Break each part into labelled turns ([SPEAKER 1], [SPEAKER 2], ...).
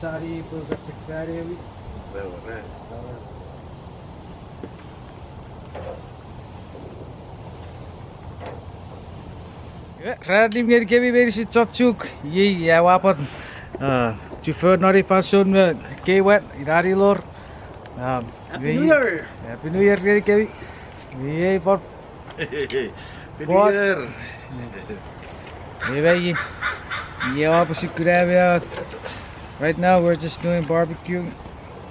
[SPEAKER 1] Sari po secretary. Radim hier kebi berisi Chuukese ye ya wapat chauffeur nari fason ke wat irari lor
[SPEAKER 2] Happy New Year.
[SPEAKER 1] Happy New Year kebi ye por
[SPEAKER 2] Happy New Year.
[SPEAKER 1] ye bayi ye wapat secretary. Right now we're just doing barbecue.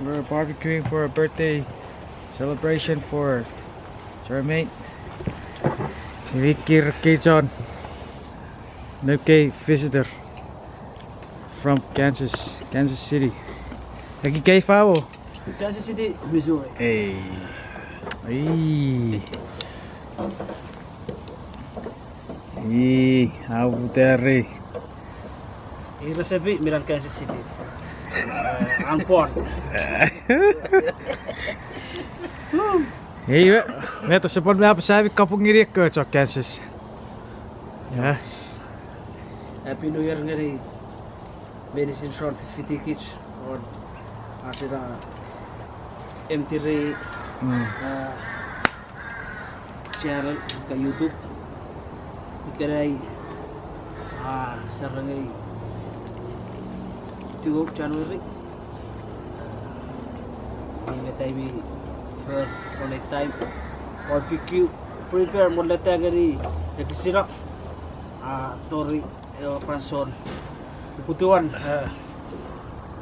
[SPEAKER 1] We're barbecuing for a birthday celebration for Jermayne. Ricky John, UK visitor from Kansas City. Lagi kay Favo.
[SPEAKER 3] Kansas City, Missouri.
[SPEAKER 1] Hey. How there?
[SPEAKER 3] Ira sabi, Milan Kansas City. Ang port.
[SPEAKER 1] Hey, vet så på med så vi kapung ngiri ke Kansas. Ja.
[SPEAKER 3] Happy New Year ngari. Medicine short 50 kids or asira M3E channel ka YouTube. Ikaray sarangay YouTube channel rin. Ini tayo for on a time barbecue prepare mo lang tayo ngari nagsira tori fason putuan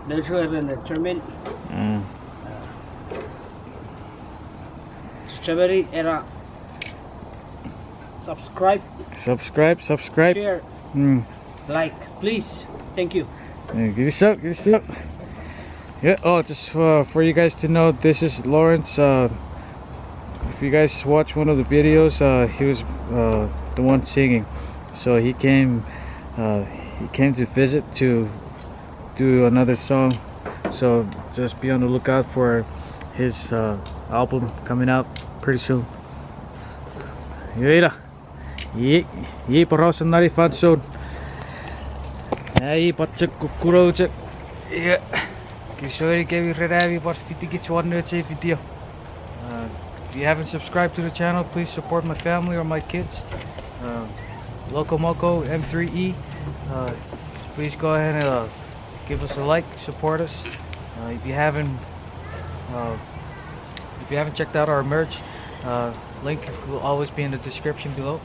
[SPEAKER 3] Nelson and Jermayne Strawberry era subscribe share like please thank you.
[SPEAKER 1] Get this up. Yeah, oh, just for you guys to know, this is Lawrence. If you guys watch one of the videos, he was the one singing. So he came to visit to do another song. So just be on the lookout for his album coming out pretty soon. Yera, ye parosan nari fan soon. Hey, pacek kukuro cek. Yeah. Sorry, we ready about 50 kids one video. If you haven't subscribed to the channel, please support my family or my kids. Loco Moco M3E. Please go ahead and give us a like, support us. If you haven't checked out our merch, link will always be in the description below.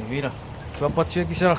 [SPEAKER 1] Mira, Chuukese.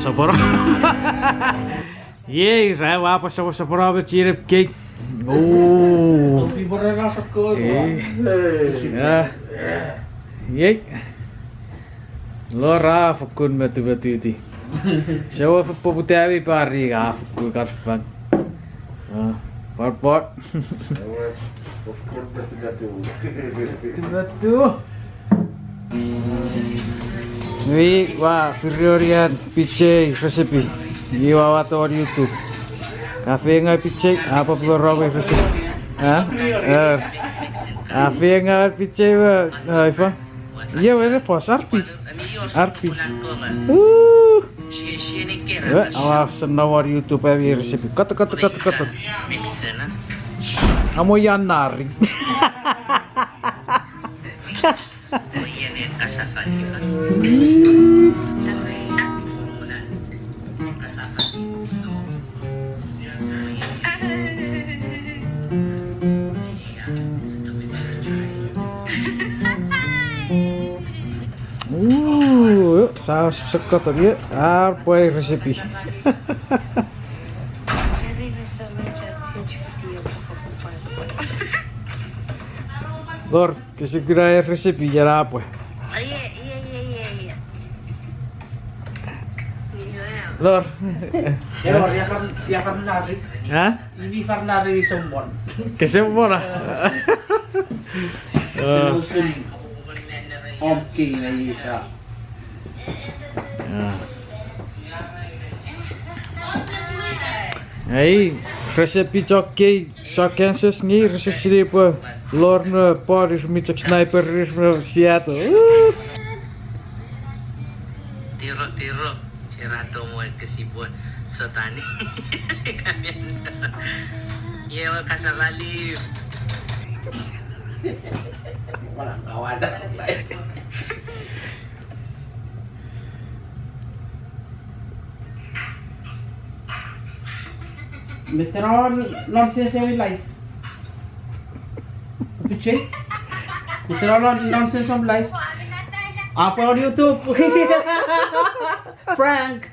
[SPEAKER 1] saporo. Yay, saya apa saporo bercirip cake. Oh. Yay. Lora fakun batu itu. Siapa peputawi pari fakun karfan. Pot. Batu. Ini wah Furiorian piche recipe. Ini wawat on YouTube. Kafe nggak piche apa berapa recipe? Kafe nggak piche apa? Iya bener pos arpi. Awas senawar YouTube ini recipe. Kata. Kamu yang nari. Saya suka tadi apa resipi. Lor, segera resipi jadi apa?
[SPEAKER 4] Iya.
[SPEAKER 1] Lor.
[SPEAKER 3] Ya kan nari.
[SPEAKER 1] Hah?
[SPEAKER 3] Ini Farnari Sombon.
[SPEAKER 1] Kesemua lah.
[SPEAKER 3] Solution. Oke, lagi sa.
[SPEAKER 1] Hey, recipe Chuukese ni recipe apa? Lor na par micak sniper siato.
[SPEAKER 4] Tiro cerato mo kesipon sotani kamian yewa kasarali walang kawada
[SPEAKER 3] Meteor nonsense in life. Piche? Meteor nonsense of life. Apa on YouTube? Prank.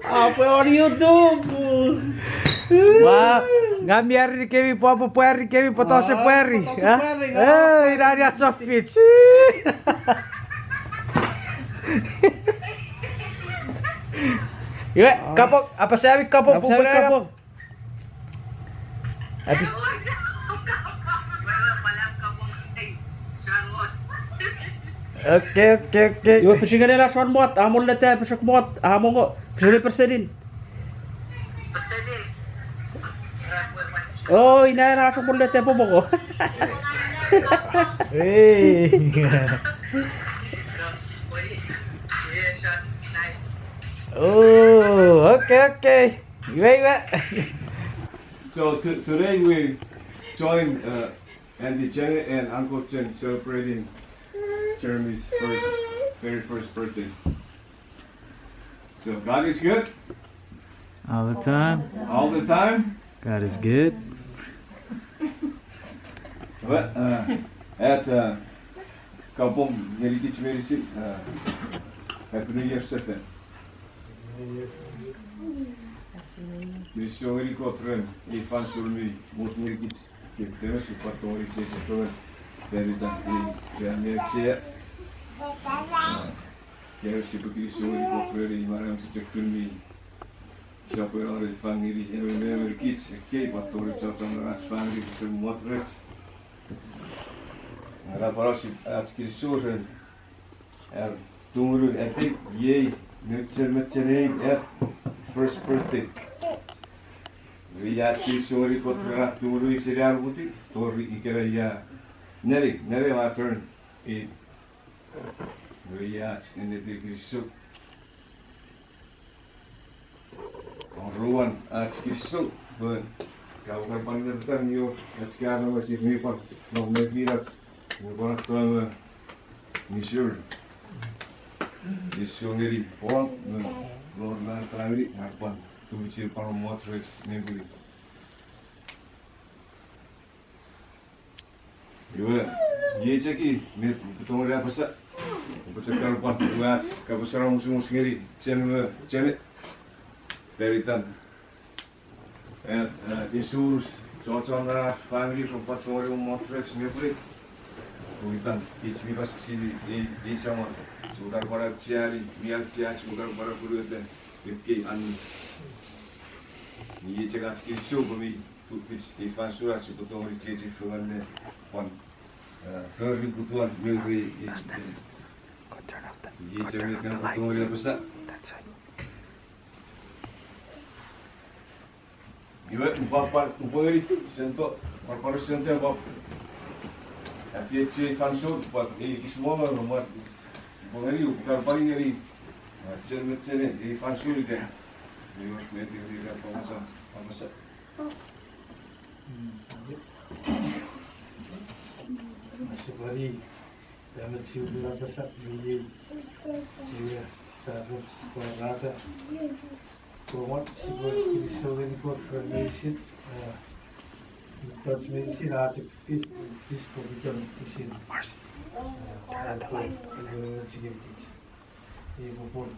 [SPEAKER 3] Apa on YouTube?
[SPEAKER 1] Wah, ngambiar di kewi apa pueri kewi potose pueri. Irari atsofit. Yuk, kapok apa sih kapok
[SPEAKER 3] Kapok.
[SPEAKER 1] Habis Oke.
[SPEAKER 3] Yo, fishing nila son mot. Amon lete pesok mot. Amon ko. Fishing persenin. Oh, ina na sa lete po mo ko.
[SPEAKER 1] Hey. Oh, okay. Wait.
[SPEAKER 5] So today we joined Auntie Jenny and Uncle Chen celebrating Jermayne's very first birthday. So God is good
[SPEAKER 1] All the time.
[SPEAKER 5] all the time.
[SPEAKER 1] God is good.
[SPEAKER 5] But that's a couple teach me Happy New Year Satan. This show really got run. If fun to me, most new kids give them a super story. Very done. They are near chair. Here she took this show really got ready. Maram to check to me. Shop around the family. Every kids escape. But to reach out on the last family. Some moderate. Raparosi ask his children. Tomorrow, I think, yay. Nutzer first birthday. We ask his sorry for tomorrow is a real booty. Tori Ikera Nelly, my turn. We ask and the big soup. On Ruan ask his soup, but Kau pandang you, as Gavin was if me, no, maybe that's we're going to Missouri. This only one, Lord Land Family, have one to which you found motorists, maybe. You Ye ceki, mit betul dia pasal. Pasal kalau pun buat, kalau pasal musim sendiri, channel, beritan. Issues, cocok na family from Patori Montres, Nepal. Bukan, ini pasti di sama. Sudah para ciali, mial ciali, sudah para guru itu, itu an. Ini cakap skill bumi, tu pitch di fasura, sebetulnya di fungsi pon. Further kebutuhan military. Ini cakap kan betul dia besar. Iba upari sentok para sentok apa? Afiat fansur buat semua orang buat upari upar paling dari cermin di fansur kan. Ini mesti dia apa masa.
[SPEAKER 6] Masih beri dalam cium berapa saat ini dia satu berada promote sebuah kirisauan ikut formation transmisi rajak fit kopikan kusin ada cium ini pun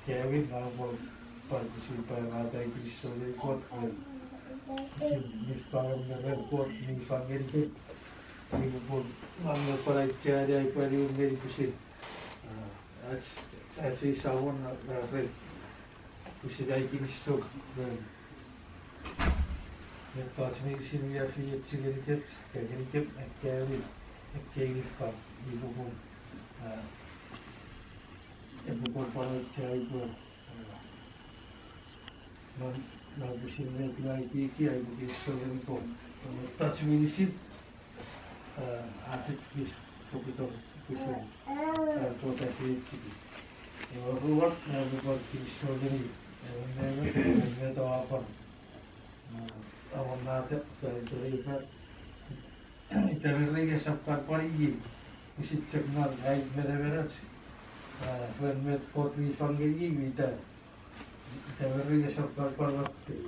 [SPEAKER 6] kevin kalau partisi pada kirisauan ikut mispangan dengan ikut mispangan itu ini pun mana para cara ipari umeri kusin aci sawan re kusidai kini stok yang pasmi sini ya fi cigeriket kageriket fa ibu pun para cara itu non kusin yang kena iki ibu kisah ini pun pasmi sini atik bis kopitor kusin kota kiri ruwet buat kisah ini ini tahu apa awam nada saya cerita lagi sabkar pagi mesti ceknar baik berat when potri fanggiri kita lagi sabkar waktu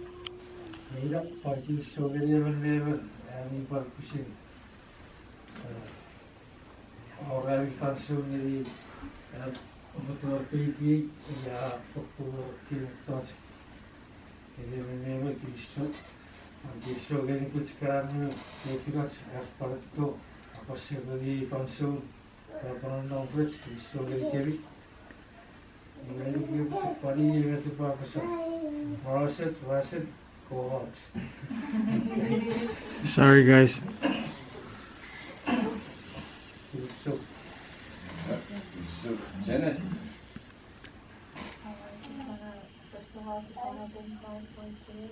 [SPEAKER 6] ini dah pagi sore level ini par kusin orang fansung ini betul pergi ya faktor kita ini memang kisah gani kuch karena firas Heartfelt itu apa sih bagi fansung kalau nombor kisah gani kiri ini kita pari itu apa sih wasit kohot.
[SPEAKER 1] Sorry guys.
[SPEAKER 5] Channel.
[SPEAKER 7] First of all, just want to thank God for today.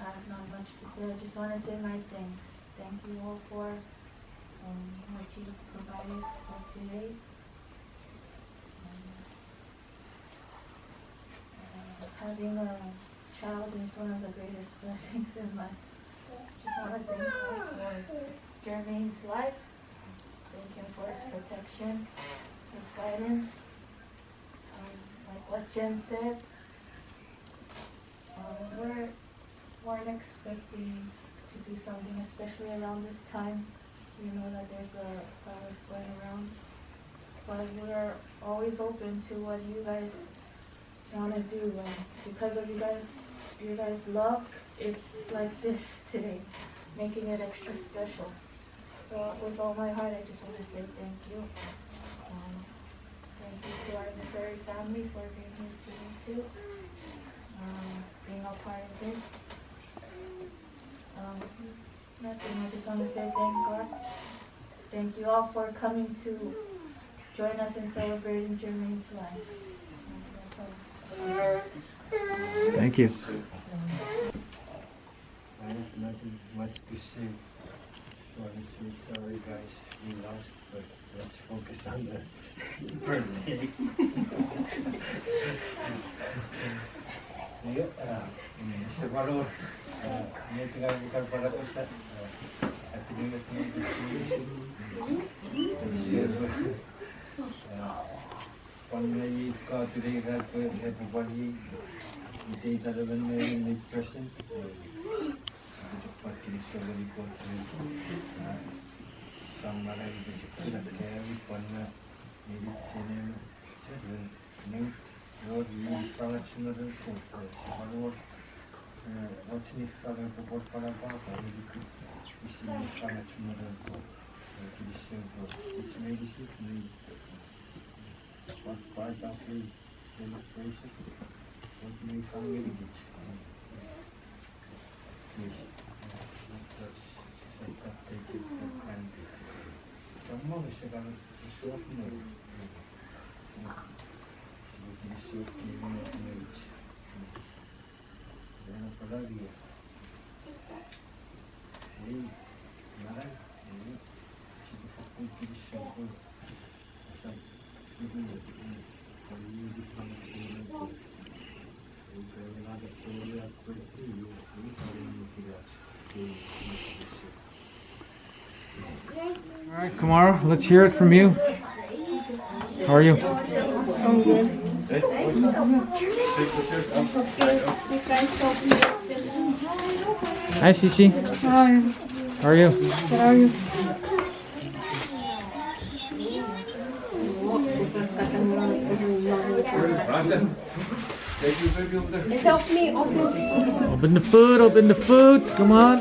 [SPEAKER 7] I have not much to say. I just want to say my thanks. Thank you all for what you provided for today. Having a child is one of the greatest blessings in life. Just want to thank God for Jermayne's life. Thank Him for His protection, His guidance. Like what Jen said, we weren't expecting to do something, especially around this time. We know that there's a virus going around, but we're always open to what you guys want to do. And because of you guys' love, it's like this today, making it extra special. So with all my heart, I just want to say thank you. Thank you to our M3E family for being here too, being a part of this. Nothing, I just want to say thank God. Thank you all for coming to join us in celebrating Jermayne's life.
[SPEAKER 1] Thank you.
[SPEAKER 6] I have nothing much to say. Just want to say sorry guys, we lost, but let's focus on the birthday. Siguro, may tingabukan para ko sa ating mga panay ka today that everybody Hindi talaga may present. Cepat kini sebelum ikut sama lagi sudah carry pernah ini channel dan ini buat sangat sebenarnya kalau what's nih kalau buat pada apa ini isi sangat sebenarnya jadi simple it's maybe simply what part of the celebration what may family gets please let's take it and kamu bisa kan sesuatu nih seperti sesuatu yang image dan apa lagi ya ini mana ini seperti sesuatu asal ini kalau ini dipanggil
[SPEAKER 1] All right, Kamara, let's hear it from you. How are you?
[SPEAKER 7] I'm good.
[SPEAKER 1] Hi, Cici.
[SPEAKER 7] Hi.
[SPEAKER 1] How are you?
[SPEAKER 7] How are you? Help me open.
[SPEAKER 1] Open the food, open the food. Come on.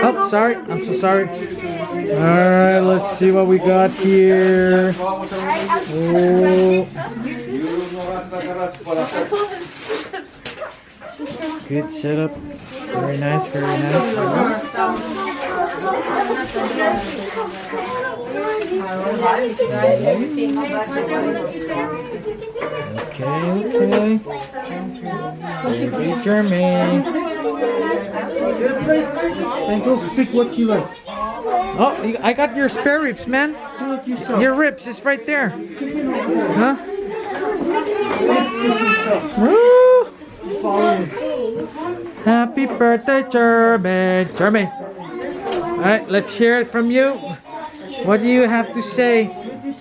[SPEAKER 1] Oh, sorry. I'm so sorry. Alright, let's see what we got here. Oh. Good setup. Very nice, very nice. Okay. Baby Jermayne. And go pick what you like. Oh, I got your spare ribs, man. Your ribs is right there. Huh? Woo! Happy birthday, Jermayne. Jermayne. Alright, let's hear it from you. What do you have to say?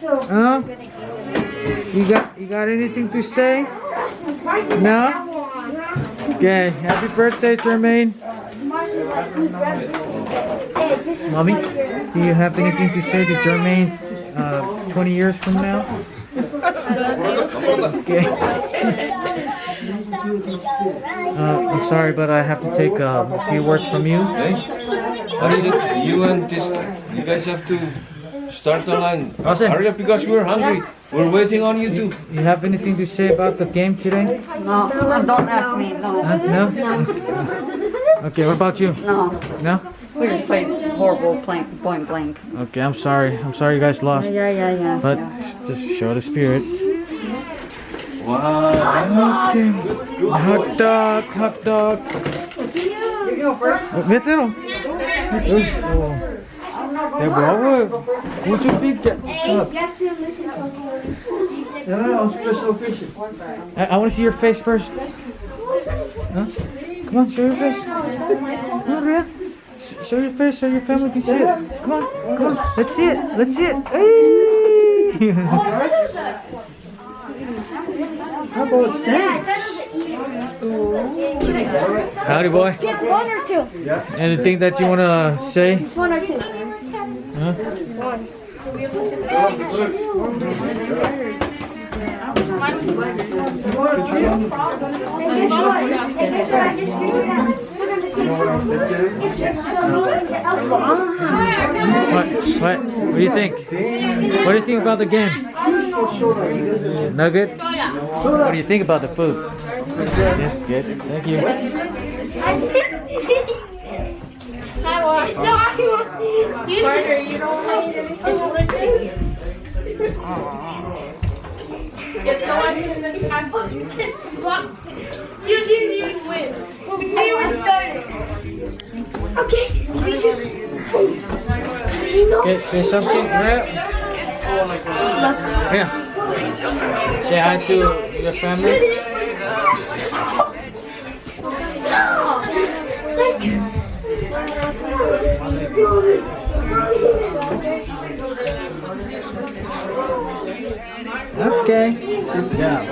[SPEAKER 1] Huh? You got anything to say? No? Okay, happy birthday, Jermayne. Mommy, do you have anything to say to Jermayne 20 years from now? Okay. I'm sorry, but I have to take a few words from you.
[SPEAKER 5] Hey, you and this, you guys have to start the line.
[SPEAKER 1] Austin.
[SPEAKER 5] Hurry up because we're hungry. We're waiting on you too.
[SPEAKER 1] You have anything to say about the game today?
[SPEAKER 8] No, don't ask me. No.
[SPEAKER 1] No? Okay, what about you?
[SPEAKER 8] No.
[SPEAKER 1] No?
[SPEAKER 8] We just played horrible point blank.
[SPEAKER 1] Okay, I'm sorry. I'm sorry you guys lost.
[SPEAKER 8] Yeah.
[SPEAKER 1] But just show the spirit.
[SPEAKER 5] Wow.
[SPEAKER 1] Okay. Hot dog. Mételo. Would you pick that?
[SPEAKER 6] special fish.
[SPEAKER 1] I want to see your face first. Huh? Come on, show your face. Come on, Rhea. Show your face so your family can see it. Come on. Let's see it. Hey!
[SPEAKER 6] How about sand?
[SPEAKER 1] Howdy, boy.
[SPEAKER 7] Do you have one or two?
[SPEAKER 1] Anything that you want to say?
[SPEAKER 7] One or two?
[SPEAKER 1] Huh?
[SPEAKER 7] One.
[SPEAKER 1] What do you think? What do you think about the game? No good? What do you think about the food? Yes, good. Thank you.
[SPEAKER 7] Carter, you don't want to You didn't even win. We were started. Okay.
[SPEAKER 1] Okay, say something. Yeah. Say hi to your family. Okay, good job.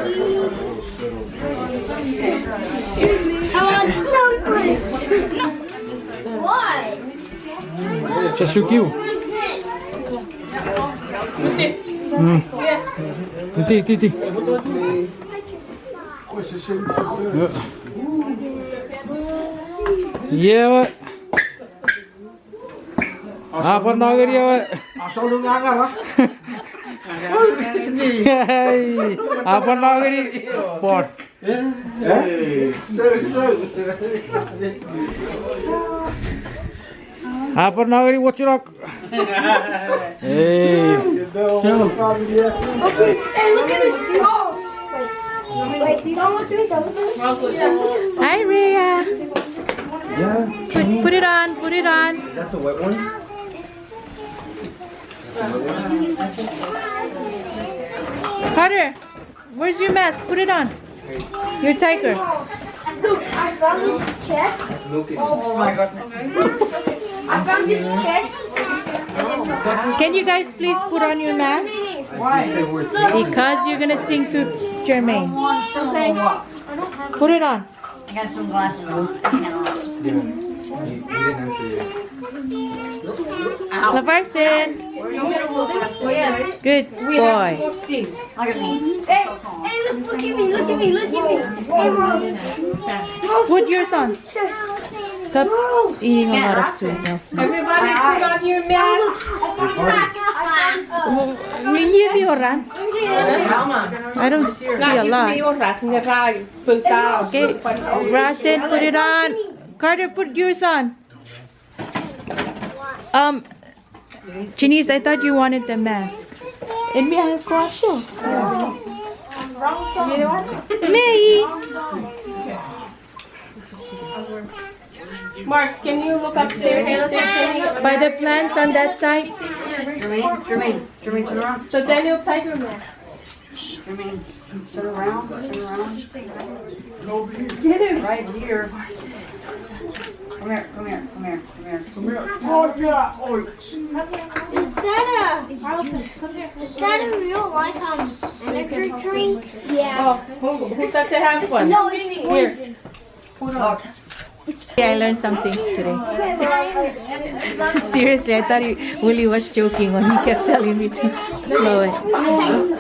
[SPEAKER 9] What?
[SPEAKER 1] Chasukiu. Ti. Yeah, what? Apa nagari what?
[SPEAKER 3] Asal lu ngangar ah.
[SPEAKER 1] Apa nagari? Pot. Apa nagari what's rock? Hey. So.
[SPEAKER 9] Hey, look at his nose. Wait, don't look at me. Don't look at me.
[SPEAKER 10] Hi, Rhea. Put it on. Put it on.
[SPEAKER 3] Is that the wet one?
[SPEAKER 10] Carter, where's your mask? Put it on. Your tiger.
[SPEAKER 9] Look, I found his chest. Oh my god. I found his chest.
[SPEAKER 10] Can you guys please put on your mask?
[SPEAKER 3] Why?
[SPEAKER 10] Because you're gonna sing to Jermayne.
[SPEAKER 9] Okay.
[SPEAKER 10] Put it on.
[SPEAKER 8] I got some glasses.
[SPEAKER 10] LaVarson. Good boy.
[SPEAKER 8] Look at me.
[SPEAKER 9] Hey, look at me. Look at me. Look at me. Hey, Rose.
[SPEAKER 10] Put yours on.
[SPEAKER 9] Chest.
[SPEAKER 10] Stop eating a lot of sweet, Nelson.
[SPEAKER 9] Everybody put on your mask.
[SPEAKER 10] Give me your run. I don't see a lot. Okay, Rasen, put it on. Carter, put yours on. Janice, I thought you wanted the mask. And me, I got you. May.
[SPEAKER 7] Mars, can you look upstairs if there's any?
[SPEAKER 10] By the plants on that side.
[SPEAKER 8] Jermaine, turn around.
[SPEAKER 7] So Daniel, tiger mask.
[SPEAKER 8] Jermaine, turn around.
[SPEAKER 7] Get him.
[SPEAKER 8] Right here. Come here.
[SPEAKER 9] Is that a real life energy drink? Yeah.
[SPEAKER 7] Oh, who said to have one?
[SPEAKER 9] No, it's poison.
[SPEAKER 10] Yeah, I learned something today. Seriously, I thought Willie was joking when he kept telling me to blow it.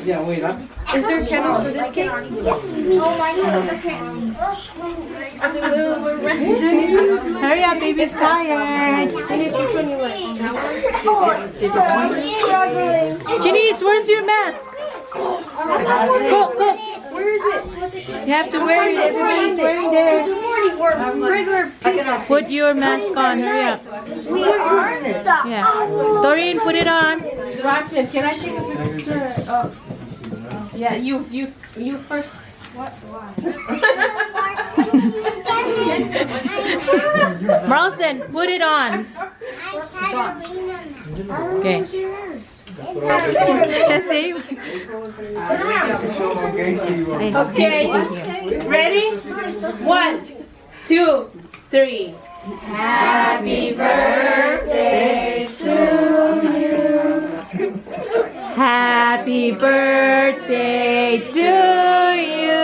[SPEAKER 3] Yeah, wait up.
[SPEAKER 8] Is there candles for this cake?
[SPEAKER 9] Oh my god.
[SPEAKER 10] Hurry up, baby's tired.
[SPEAKER 9] Which one you like?
[SPEAKER 10] Janice, where's your mask? Go.
[SPEAKER 9] Where is it?
[SPEAKER 10] You have to wear it. Everybody's wearing theirs.
[SPEAKER 9] Regular
[SPEAKER 10] Put your mask on. Hurry up.
[SPEAKER 9] we are.
[SPEAKER 10] Yeah. Doreen, put it on.
[SPEAKER 7] Rasen, can I take a picture of? Yeah, you first.
[SPEAKER 10] Marlson, put it on. Okay. See?
[SPEAKER 7] Okay, ready? 1, 2, 3.
[SPEAKER 10] Happy birthday to you. Happy birthday to you.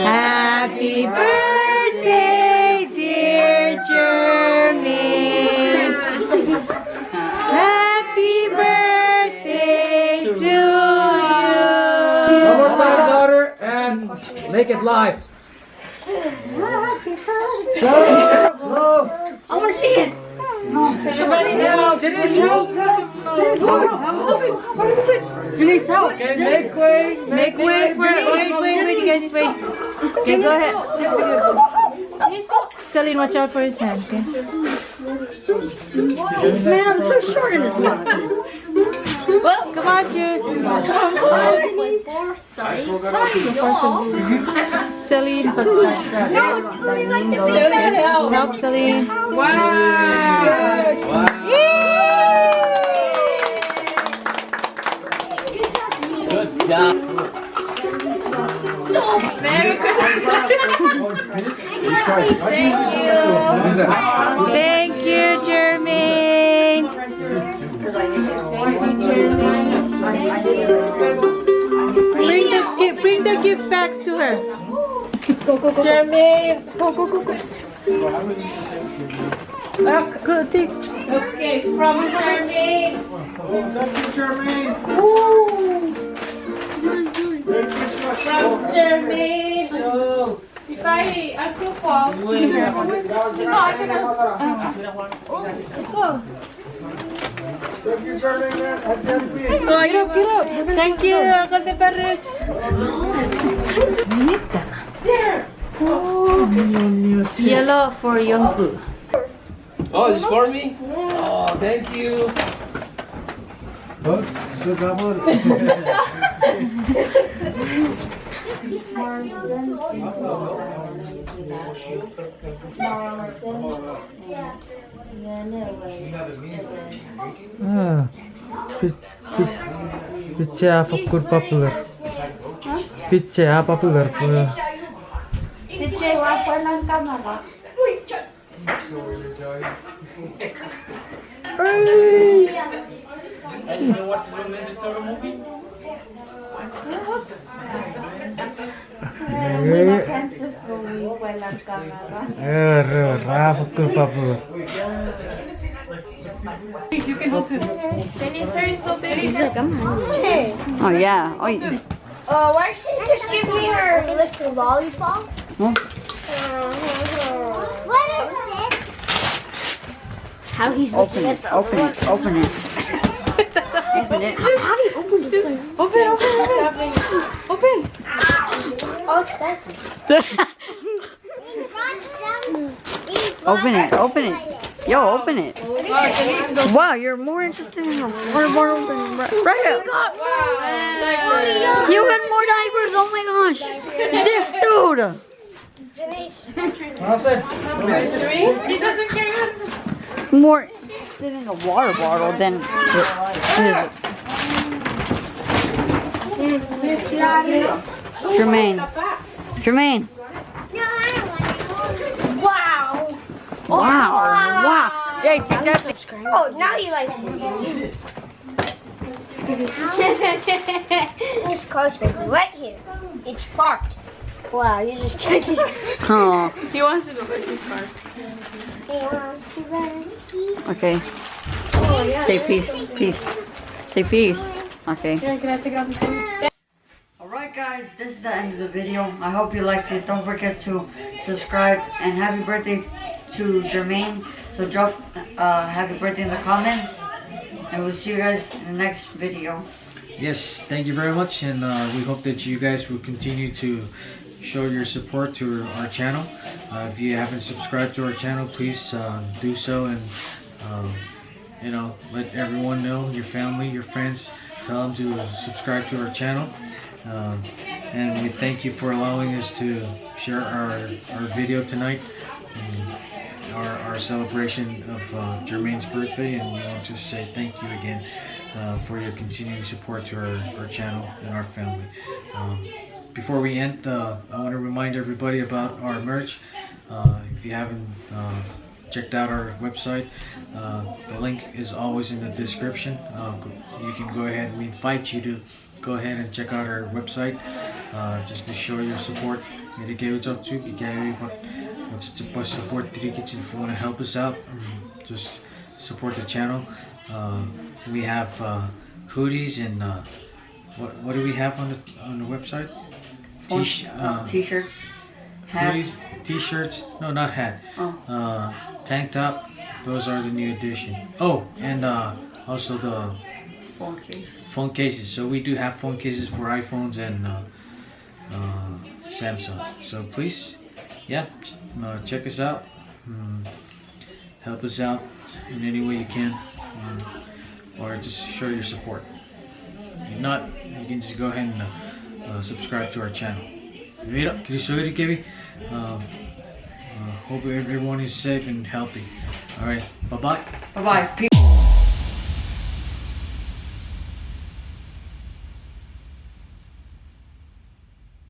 [SPEAKER 10] Happy birthday, dear Jermayne. Happy birthday to you.
[SPEAKER 3] Come on, my daughter, and make it live.
[SPEAKER 8] I want to see it.
[SPEAKER 7] Everybody now, Denise,
[SPEAKER 3] Okay, make way.
[SPEAKER 10] Wait, you guys, wait. Okay, go ahead. Celine, watch out for his hand, okay?
[SPEAKER 8] Man, I'm so short in this mouth.
[SPEAKER 10] Come on, Jude. Celine, put help, Celine.
[SPEAKER 3] Good job.
[SPEAKER 10] Merry Christmas. Thank you, Jermayne. Bring the gift bags to her. Jermayne. Go. Good thing. Okay, from Jermayne. From Jermayne. If I feel fall. No, I should have. Let's go.
[SPEAKER 6] Thank you, Jermayne.
[SPEAKER 10] Oh, get up. Thank you, Uncle Neparich. There.
[SPEAKER 8] Yellow for Youngku.
[SPEAKER 2] Oh, this is for me? Oh, thank you.
[SPEAKER 1] Pizza apa popular? Pizza apa popular?
[SPEAKER 9] DJ, wapa ng kamera. Walang kamera.
[SPEAKER 1] Popular.
[SPEAKER 10] You can help him. Jenny's very so big.
[SPEAKER 8] Oh yeah. Oh yeah.
[SPEAKER 9] Why she just give me her little lollipop?
[SPEAKER 8] Huh?
[SPEAKER 9] What is this? How he's
[SPEAKER 8] Open it. Open it. Open it. Open it.
[SPEAKER 9] How do you open this thing?
[SPEAKER 10] Open.
[SPEAKER 9] Oh, it's that.
[SPEAKER 8] Open it. Open it. Yo, open it. Wow, you're more interested in the more open. Right up. You had more diapers. Oh my gosh. This dude.
[SPEAKER 10] He doesn't care.
[SPEAKER 8] More interested in a water bottle than Jermayne.
[SPEAKER 9] Wow.
[SPEAKER 8] Wow. Hey, take that.
[SPEAKER 9] Oh, now he likes it. This car's right here. It's parked. Wow, you just checked his car.
[SPEAKER 8] Oh.
[SPEAKER 10] He wants to go with his car.
[SPEAKER 8] Okay. Say peace. Say peace. Okay.
[SPEAKER 10] Can I take it off the thing?
[SPEAKER 8] Alright guys, this is the end of the video. I hope you liked it. Don't forget to subscribe and happy birthday to Jermayne. So drop happy birthday in the comments. And we'll see you guys in the next video.
[SPEAKER 1] Yes, thank you very much, and we hope that you guys will continue to show your support to our channel. If you haven't subscribed to our channel, please do so, and you know, let everyone know, your family, your friends, tell them to subscribe to our channel. And we thank you for allowing us to share our video tonight, our celebration of Jermayne's birthday, and we want to just say thank you again for your continuing support to our channel and our family. Before we end, I want to remind everybody about our merch. If you haven't checked out our website, the link is always in the description. You can go ahead, we invite you to go ahead and check out our website just to show your support. If you want to help us out, just support the channel. We have hoodies and what do we have on the website?
[SPEAKER 8] T-shirts, hats,
[SPEAKER 1] hoodies, t-shirts. No, not hat. Tank top. Those are the new edition. Oh, and also the phone cases. So we do have phone cases for iPhones and Samsung. So please, yeah, check us out. Help us out in any way you can, or just show your support. If not, you can just go ahead and subscribe to our channel. Mira, can you show it, Kevin? Hope everyone is safe and healthy. All right, bye bye.
[SPEAKER 8] Bye bye.